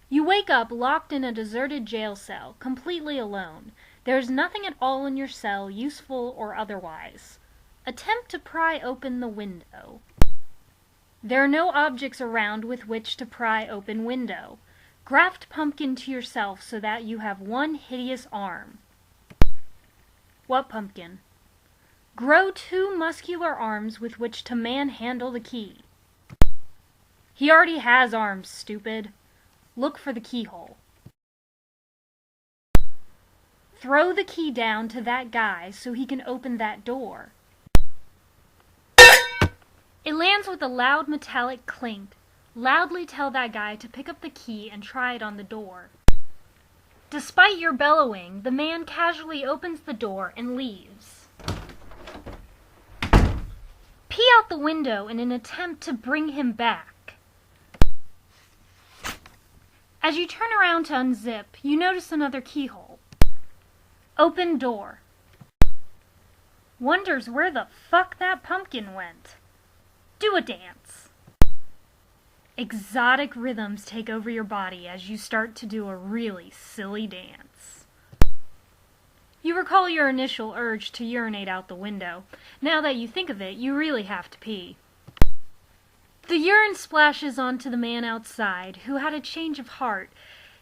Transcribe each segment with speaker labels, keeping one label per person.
Speaker 1: You wake up locked in a deserted jail cell, completely alone. There is nothing at all in your cell, useful or otherwise. Attempt to pry open the window. There are no objects around with which to pry open window. Graft pumpkin to yourself so that you have one hideous arm. What pumpkin? Grow 2 muscular arms with which to manhandle the key. He already has arms, stupid. Look for the keyhole. Throw the key down to that guy so he can open that door. It lands with a loud metallic clink. Loudly tell that guy to pick up the key and try it on the door. Despite your bellowing, the man casually opens the door and leaves. Pee out the window in an attempt to bring him back. As you turn around to unzip, you notice another keyhole. Open door. Wonders where the fuck that pumpkin went. Do a dance. Exotic rhythms take over your body as you start to do a really silly dance. You recall your initial urge to urinate out the window. Now that you think of it, you really have to pee. The urine splashes onto the man outside, who had a change of heart.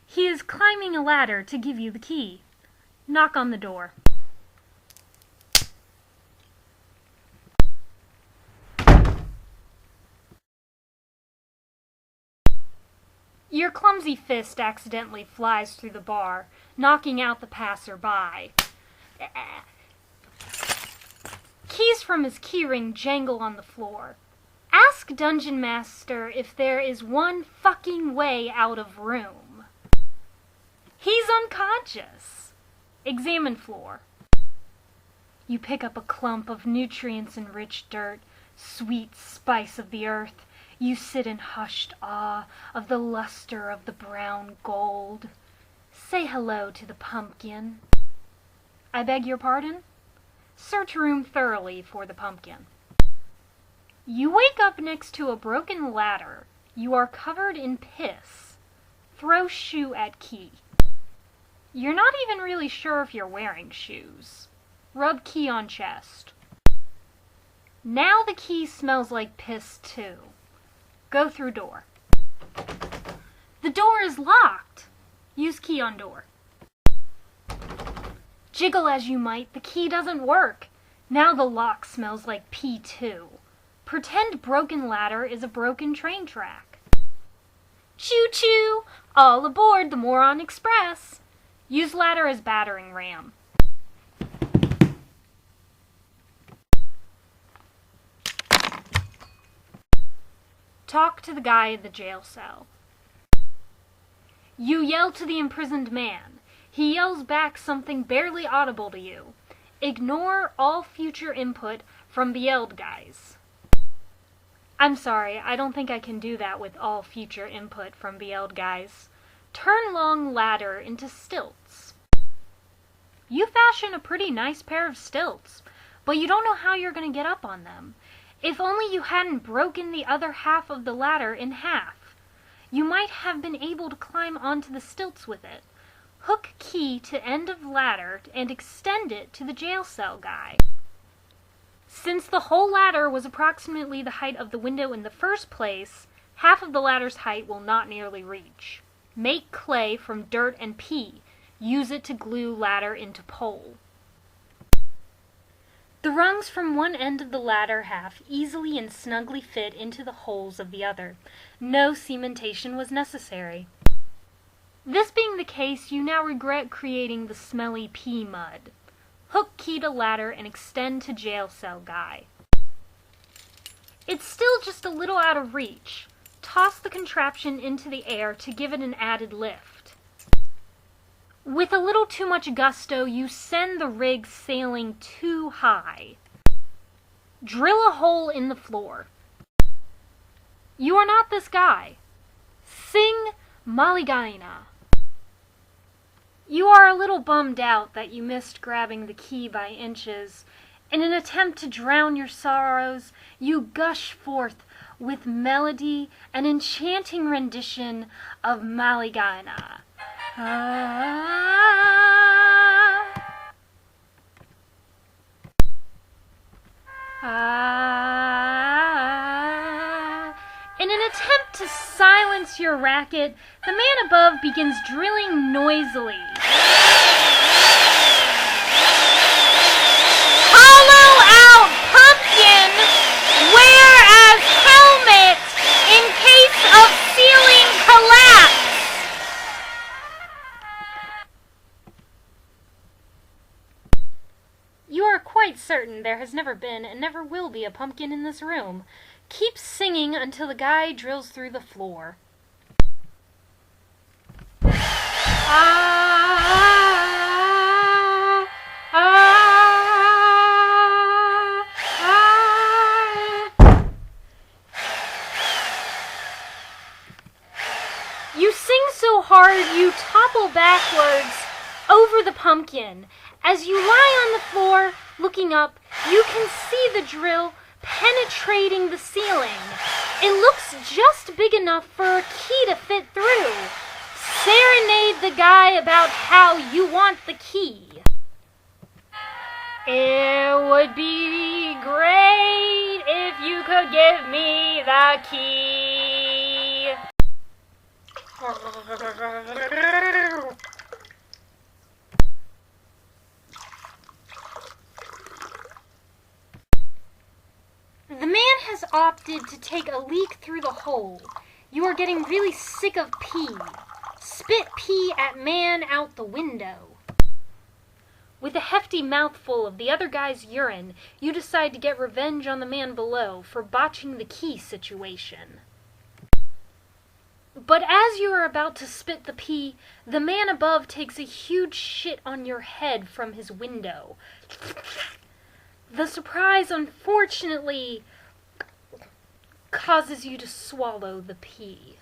Speaker 1: He is climbing a ladder to give you the key. Knock on the door. Your clumsy fist accidentally flies through the bar, knocking out the passer-by. Keys from his keyring jangle on the floor. Ask Dungeon Master if there is one fucking way out of room. He's unconscious. Examine floor. You pick up a clump of nutrients-enriched dirt, sweet spice of the earth. You sit in hushed awe of the luster of the brown gold. Say hello to the pumpkin. I beg your pardon? Search room thoroughly for the pumpkin. You wake up next to a broken ladder. You are covered in piss. Throw shoe at key. You're not even really sure if you're wearing shoes. Rub key on chest. Now the key smells like piss too. Go through door. The door is locked. Use key on door. Jiggle as you might, the key doesn't work. Now the lock smells like pee too. Pretend broken ladder is a broken train track. Choo-choo! All aboard the Moron Express. Use ladder as battering ram. Talk to the guy in the jail cell. You yell to the imprisoned man. He yells back something barely audible to you. Ignore all future input from the yelled guys. I'm sorry, I don't think I can do that with all future input from BL'd guys. Turn long ladder into stilts. You fashion a pretty nice pair of stilts, but you don't know how you're going to get up on them. If only you hadn't broken the other half of the ladder in half. You might have been able to climb onto the stilts with it. Hook key to end of ladder and extend it to the jail cell guy. Since the whole ladder was approximately the height of the window in the first place, half of the ladder's height will not nearly reach. Make clay from dirt and pee. Use it to glue ladder into pole. The rungs from one end of the ladder half easily and snugly fit into the holes of the other. No cementation was necessary. This being the case, you now regret creating the smelly pea mud. Hook key to ladder and extend to jail cell guy. It's still just a little out of reach. Toss the contraption into the air to give it an added lift. With a little too much gusto, you send the rig sailing too high. Drill a hole in the floor. You are not this guy. Sing Maligaina. You are a little bummed out that you missed grabbing the key by inches. In an attempt to drown your sorrows, you gush forth with melody and enchanting rendition of Maligana. In an attempt to silence your racket, the man above begins drilling noisily. Hollow out pumpkin, wear as helmet in case of ceiling collapse. You are quite certain there has never been and never will be a pumpkin in this room. Keep singing until the guy drills through the floor. You sing so hard you topple backwards over the pumpkin. As you lie on the floor, looking up, you can see the drill penetrating the ceiling. It looks just big enough for a key to fit through. Serenade the guy about how you want the key. It would be great if you could give me the key. The man has opted to take a leak through the hole. You are getting really sick of pee. Spit pee at man out the window. With a hefty mouthful of the other guy's urine, you decide to get revenge on the man below for botching the key situation. But as you are about to spit the pee, the man above takes a huge shit on your head from his window. The surprise, unfortunately, causes you to swallow the pee.